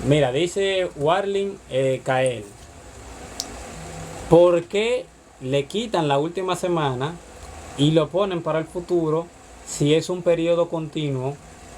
Mira, dice Warling Kael, ¿por qué le quitan la última semana y lo ponen para el futuro si es un periodo continuo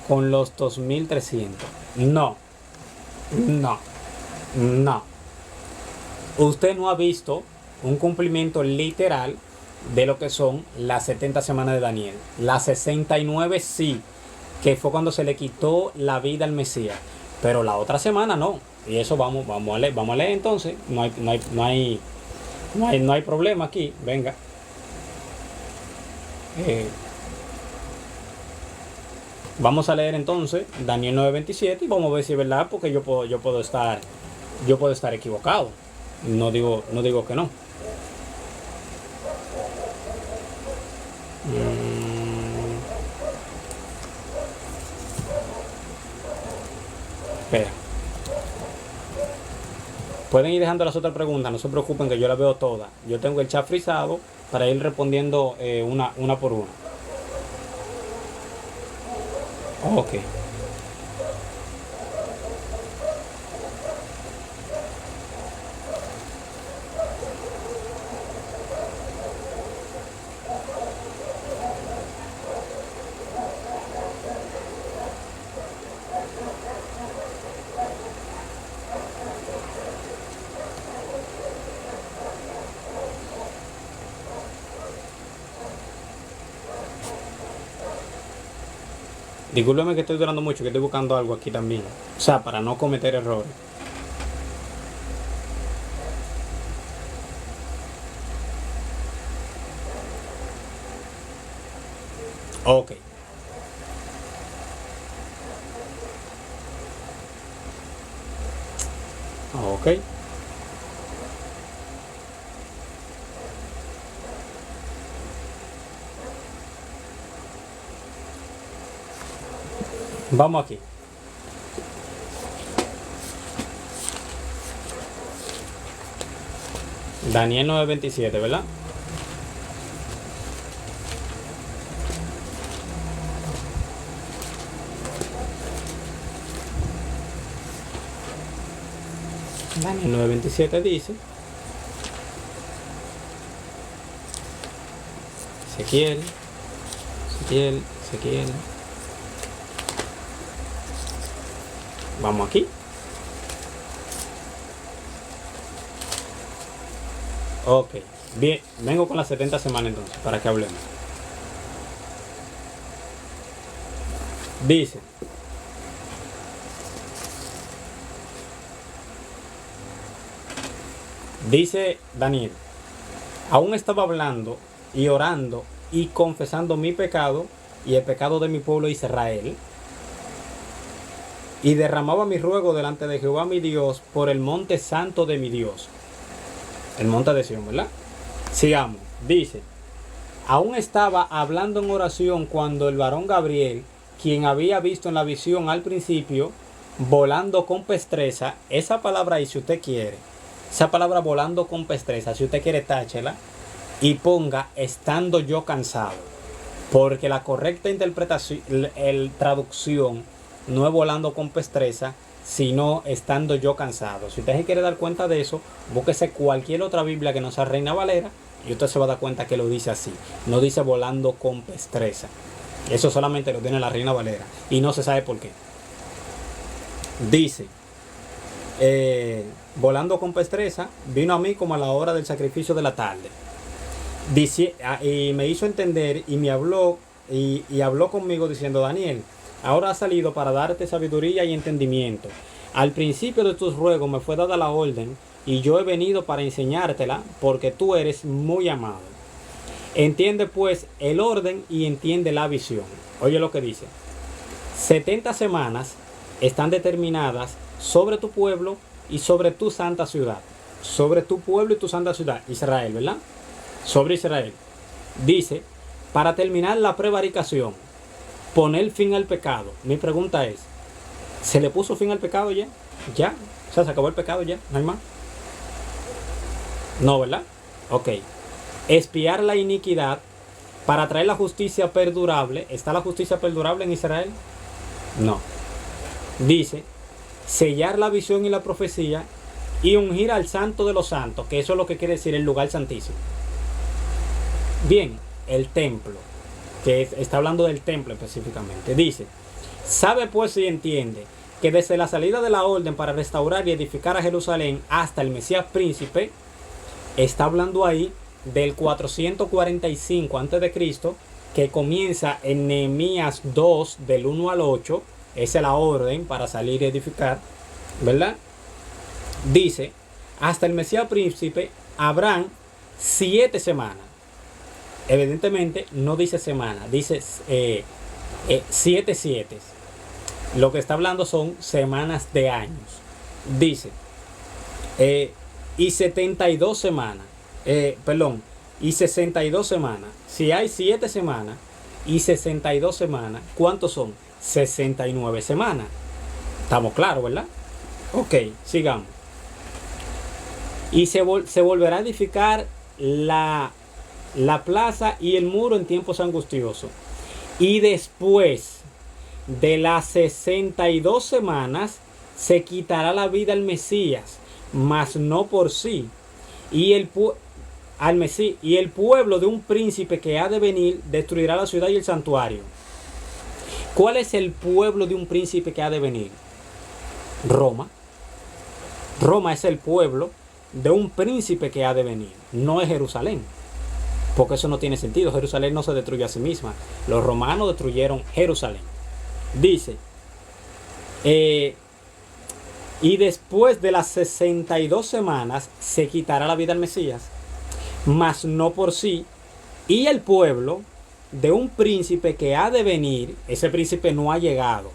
con los 2300? No, no, no. Usted no ha visto un cumplimiento literal de lo que son las 70 semanas de Daniel. Las 69 sí, que fue cuando se le quitó la vida al Mesías. Pero la otra semana no. Y eso vamos a leer entonces. No hay problema aquí. Venga. Eh, Vamos a leer entonces Daniel 9:27 y vamos a ver si es verdad, porque yo puedo estar equivocado. No digo que no. Mm, espera. Pueden ir dejando las otras preguntas, no se preocupen que yo las veo todas. Yo tengo el chat frisado para ir respondiendo una por una. Ok. Discúlpeme que estoy durando mucho, que estoy buscando algo aquí también. O sea, para no cometer errores. Ok. Ok. Vamos aquí. Daniel 9:27, ¿verdad? Daniel 9:27 dice: Ezequiel, Ezequiel, Ezequiel. Vamos aquí. Ok. Bien, vengo con las 70 semanas entonces, para que hablemos. Dice, dice Daniel: aún estaba hablando y orando y confesando mi pecado y el pecado de mi pueblo Israel, y derramaba mi ruego delante de Jehová mi Dios por el monte santo de mi Dios, el monte de Sión, ¿verdad? Sigamos. Dice: aún estaba hablando en oración cuando el varón Gabriel, quien había visto en la visión al principio, volando con pestreza. Esa palabra ahí, si usted quiere, esa palabra volando con pestreza, si usted quiere, táchela y ponga estando yo cansado, porque la correcta interpretación, traducción, no es volando con pestreza, sino estando yo cansado. Si usted se quiere dar cuenta de eso, búsquese cualquier otra Biblia que no sea Reina Valera y usted se va a dar cuenta que lo dice así. No dice volando con pestreza. Eso solamente lo tiene la Reina Valera y no se sabe por qué. Dice, volando con pestreza, vino a mí como a la hora del sacrificio de la tarde. Dice, y me hizo entender y me habló y habló conmigo diciendo: Daniel, ahora has salido para darte sabiduría y entendimiento. Al principio de tus ruegos me fue dada la orden y yo he venido para enseñártela, porque tú eres muy amado. Entiende pues el orden y entiende la visión. Oye lo que dice: 70 semanas están determinadas sobre tu pueblo y sobre tu santa ciudad. Sobre tu pueblo y tu santa ciudad, Israel, ¿verdad? Sobre Israel. Dice: para terminar la prevaricación, poner fin al pecado. Mi pregunta es: ¿se le puso fin al pecado ya? ¿Ya? O sea, ¿se acabó el pecado ya? ¿No hay más? No, ¿verdad? Ok. Espiar la iniquidad para traer la justicia perdurable. ¿Está la justicia perdurable en Israel? No. Dice: sellar la visión y la profecía y ungir al santo de los santos, que eso es lo que quiere decir el lugar santísimo. Bien, el templo, que está hablando del templo específicamente, dice: sabe pues y entiende que desde la salida de la orden para restaurar y edificar a Jerusalén hasta el Mesías príncipe, está hablando ahí del 445 a.C., que comienza en Nehemías 2 del 1 al 8, esa es la orden para salir y edificar, ¿verdad? Dice: hasta el Mesías príncipe habrán 7 semanas. Evidentemente no dice semana, dice 7 siete. Lo que está hablando son semanas de años. Dice, y 72 semanas, y 62 semanas. Si hay 7 semanas y 62 semanas, ¿cuántos son? 69 semanas. Estamos claros, ¿verdad? Ok, sigamos. Y se volverá a edificar la plaza y el muro en tiempos angustiosos. Y después de las 62 semanas se quitará la vida al Mesías, mas no por sí. Y el pueblo de un príncipe que ha de venir destruirá la ciudad y el santuario. ¿Cuál es el pueblo de un príncipe que ha de venir? Roma. Roma es el pueblo de un príncipe que ha de venir, no es Jerusalén, porque eso no tiene sentido. Jerusalén no se destruye a sí misma. Los romanos destruyeron Jerusalén. Dice, y después de las 62 semanas se quitará la vida al Mesías, mas no por sí. Y el pueblo de un príncipe que ha de venir, ese príncipe no ha llegado,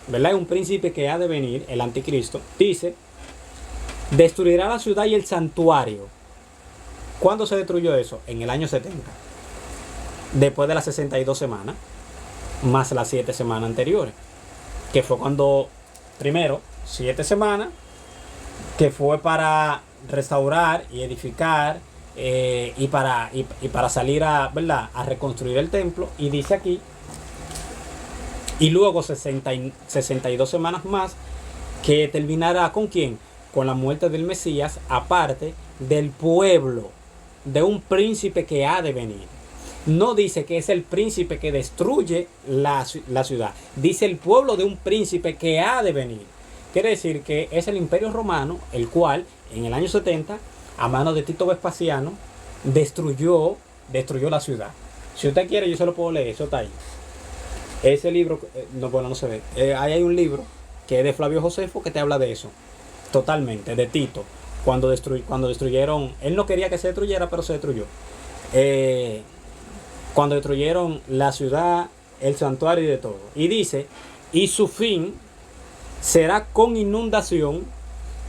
¿verdad? Es un príncipe que ha de venir, el anticristo. Dice, destruirá la ciudad y el santuario. ¿Cuándo se destruyó eso? En el año 70. Después de las 62 semanas, más las 7 semanas anteriores. Que fue cuando, primero, 7 semanas, que fue para restaurar y edificar, y para salir a, ¿verdad?, a reconstruir el templo. Y dice aquí, y luego 62 semanas más, que terminará ¿con quién? Con la muerte del Mesías, aparte del pueblo de un príncipe que ha de venir. No dice que es el príncipe que destruye la ciudad. Dice el pueblo de un príncipe que ha de venir. Quiere decir que es el Imperio Romano, el cual en el año 70, a manos de Tito Vespasiano, destruyó la ciudad. Si usted quiere, yo se lo puedo leer, eso está ahí. Ese libro, no se ve. Ahí hay un libro que es de Flavio Josefo que te habla de eso. Totalmente, de Tito. Cuando destruyeron, él no quería que se destruyera, pero se destruyó. Cuando destruyeron la ciudad, el santuario y de todo. Y dice, y su fin será con inundación,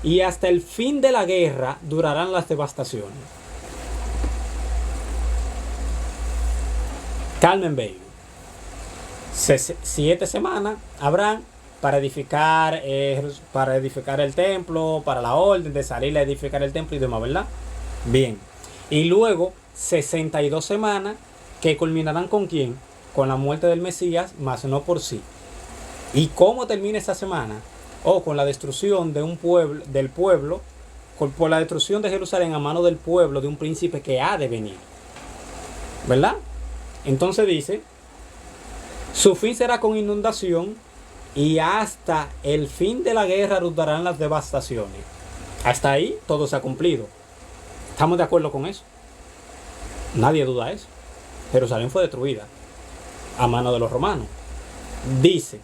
y hasta el fin de la guerra durarán las devastaciones. Carmen Baby. 7 semanas habrán para edificar el templo, para la orden de salir a edificar el templo y demás, ¿verdad? Bien. Y luego 62 semanas que culminarán ¿con quién? Con la muerte del Mesías, mas no por sí. ¿Y cómo termina esa semana? Con la destrucción de un pueblo, por la destrucción de Jerusalén a mano del pueblo de un príncipe que ha de venir, ¿verdad? Entonces dice, su fin será con inundación, y hasta el fin de la guerra durarán las devastaciones. Hasta ahí todo se ha cumplido. ¿Estamos de acuerdo con eso? Nadie duda eso. Jerusalén fue destruida a mano de los romanos. Dice,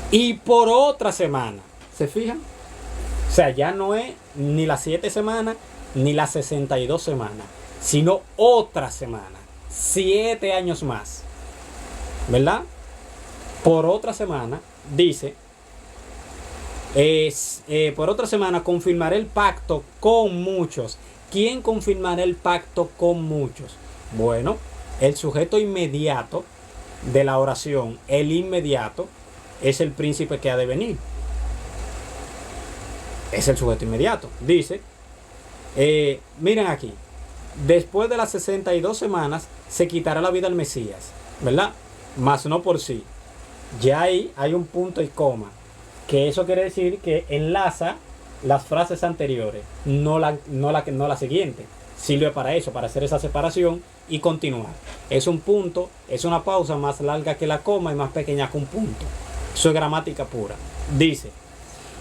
y por otra semana, ¿se fijan? O sea, ya no es ni las 7 semanas ni las 62 semanas, sino otra semana, 7 años más, ¿verdad? Por otra semana, dice, por otra semana confirmaré el pacto con muchos. ¿Quién confirmará el pacto con muchos? Bueno, el sujeto inmediato de la oración, el inmediato, es el príncipe que ha de venir. Es el sujeto inmediato. Dice, miren aquí, después de las 62 semanas se quitará la vida al Mesías, ¿verdad? Mas no por sí. Ya ahí hay un punto y coma. Que eso quiere decir que enlaza las frases anteriores, no la siguiente. Sirve para eso, para hacer esa separación y continuar. Es un punto, es una pausa más larga que la coma y más pequeña que un punto. Eso es gramática pura. Dice: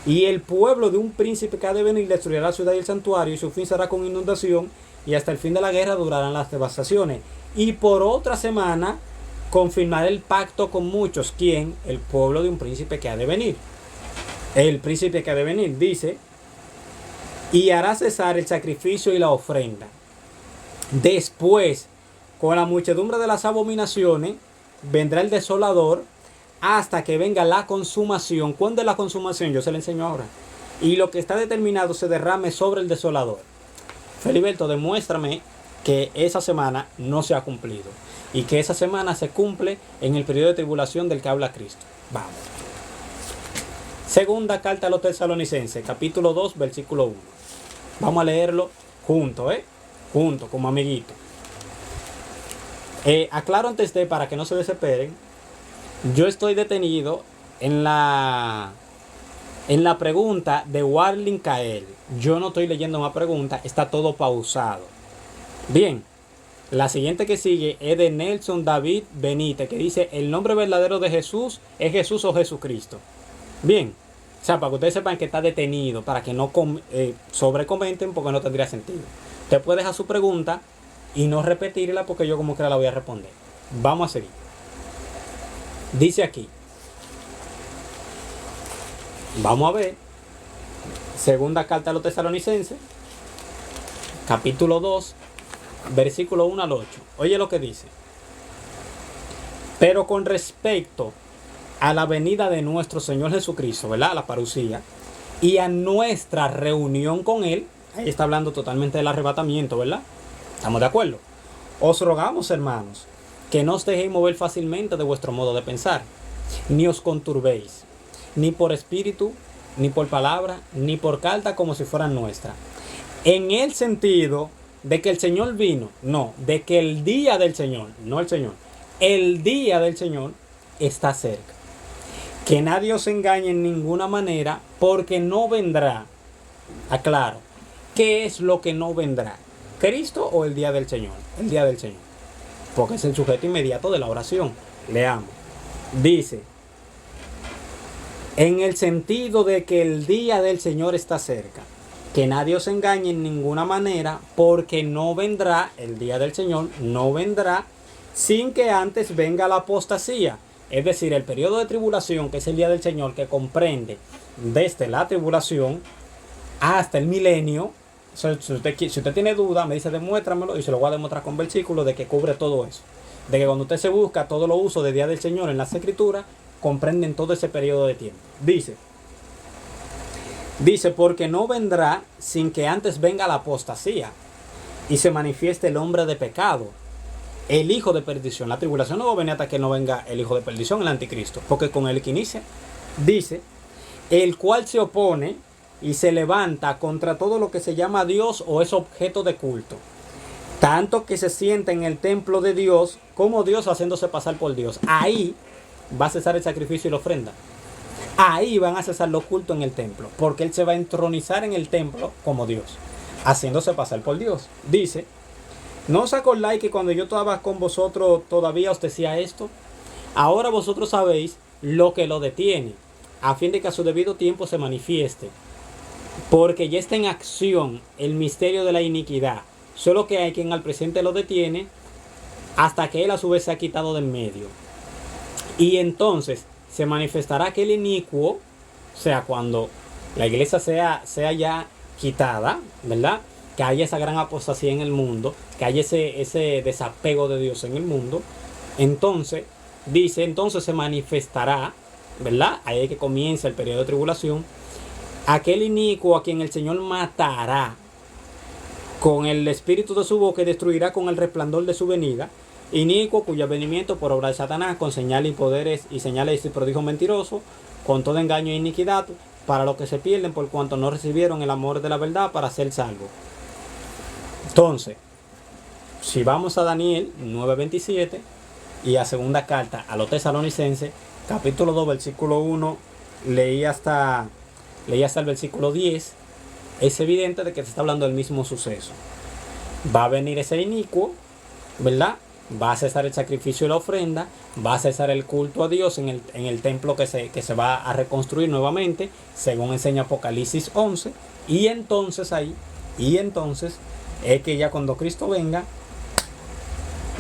y el pueblo de un príncipe que ha de venir destruirá la ciudad y el santuario, y su fin será con inundación, y hasta el fin de la guerra durarán las devastaciones. Y por otra semana confirmará el pacto con muchos. ¿Quién? El pueblo de un príncipe que ha de venir. El príncipe que ha de venir, dice: y hará cesar el sacrificio y la ofrenda. Después, con la muchedumbre de las abominaciones, vendrá el desolador hasta que venga la consumación. ¿Cuándo es la consumación? Yo se la enseño ahora. Y lo que está determinado se derrame sobre el desolador. Feliberto, demuéstrame que esa semana no se ha cumplido y que esa semana se cumple en el periodo de tribulación del que habla Cristo. Vamos. Segunda carta a los tesalonicenses, capítulo 2, versículo 1. Vamos a leerlo juntos, juntos, como amiguitos. Aclaro antes de, para que no se desesperen, yo estoy detenido en la pregunta de Warling Kael. Yo no estoy leyendo más preguntas, está todo pausado. Bien, la siguiente que sigue es de Nelson David Benítez, que dice: el nombre verdadero de Jesús es Jesús o Jesucristo. Bien, o sea, para que ustedes sepan que está detenido, para que no sobrecomenten, porque no tendría sentido. Usted puede dejar su pregunta y no repetirla, porque yo como que la voy a responder. Vamos a seguir. Dice aquí, vamos a ver, segunda carta a los tesalonicenses, capítulo 2, versículo 1 al 8. Oye lo que dice: pero con respecto a la venida de nuestro Señor Jesucristo, ¿verdad? La parucía, y a nuestra reunión con Él, ahí está hablando totalmente del arrebatamiento, ¿verdad? ¿Estamos de acuerdo? Os rogamos, hermanos, que no os dejéis mover fácilmente de vuestro modo de pensar, ni os conturbéis, ni por espíritu, ni por palabra, ni por carta como si fueran nuestras, en el sentido de que el Señor vino, no, de que el día del Señor, no el Señor, el día del Señor está cerca. Que nadie os engañe en ninguna manera, porque no vendrá. Aclaro, ¿qué es lo que no vendrá? ¿Cristo o el día del Señor? El día del Señor, porque es el sujeto inmediato de la oración. Leamos. Dice: en el sentido de que el día del Señor está cerca. Que nadie os engañe en ninguna manera, porque no vendrá, el día del Señor no vendrá sin que antes venga la apostasía. Es decir, el periodo de tribulación, que es el día del Señor, que comprende desde la tribulación hasta el milenio. Si usted tiene duda, me dice demuéstramelo, y se lo voy a demostrar con versículos de que cubre todo eso. De que cuando usted se busca todos los usos de día del Señor en las Escrituras, comprenden todo ese periodo de tiempo. Dice, porque no vendrá sin que antes venga la apostasía y se manifieste el hombre de pecado, el hijo de perdición. La tribulación no va a venir hasta que no venga el hijo de perdición, el anticristo, porque con él que inicia. Dice, el cual se opone y se levanta contra todo lo que se llama Dios o es objeto de culto, tanto que se sienta en el templo de Dios como Dios, haciéndose pasar por Dios. Ahí va a cesar el sacrificio y la ofrenda. Ahí van a cesar los cultos en el templo, porque él se va a entronizar en el templo como Dios, haciéndose pasar por Dios. Dice, ¿no os acordáis que cuando yo estaba con vosotros todavía os decía esto? Ahora vosotros sabéis lo que lo detiene, a fin de que a su debido tiempo se manifieste, porque ya está en acción el misterio de la iniquidad, solo que hay quien al presente lo detiene hasta que él a su vez se ha quitado del medio. Y entonces se manifestará aquel inicuo, o sea, cuando la iglesia sea ya quitada, ¿verdad? Que haya esa gran apostasía en el mundo, que haya ese desapego de Dios en el mundo. Entonces, dice, entonces se manifestará, ¿verdad? Ahí es que comienza el periodo de tribulación. Aquel inicuo a quien el Señor matará con el espíritu de su boca y destruirá con el resplandor de su venida. Inicuo cuyo advenimiento por obra de Satanás, con señales y poderes y señales y prodigios mentirosos, con todo engaño e iniquidad, para los que se pierden por cuanto no recibieron el amor de la verdad para ser salvos. Entonces, si vamos a Daniel 9:27 y a segunda carta a los tesalonicenses, capítulo 2, versículo 1 leí hasta, leí hasta el versículo 10, es evidente de que se está hablando del mismo suceso. Va a venir ese inicuo, ¿verdad? Va a cesar el sacrificio y la ofrenda, va a cesar el culto a Dios en el templo que se va a reconstruir nuevamente, según enseña Apocalipsis 11, y entonces es que ya cuando Cristo venga,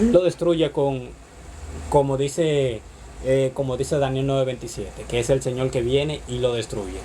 lo destruye como dice Daniel 9:27, que es el Señor que viene y lo destruye.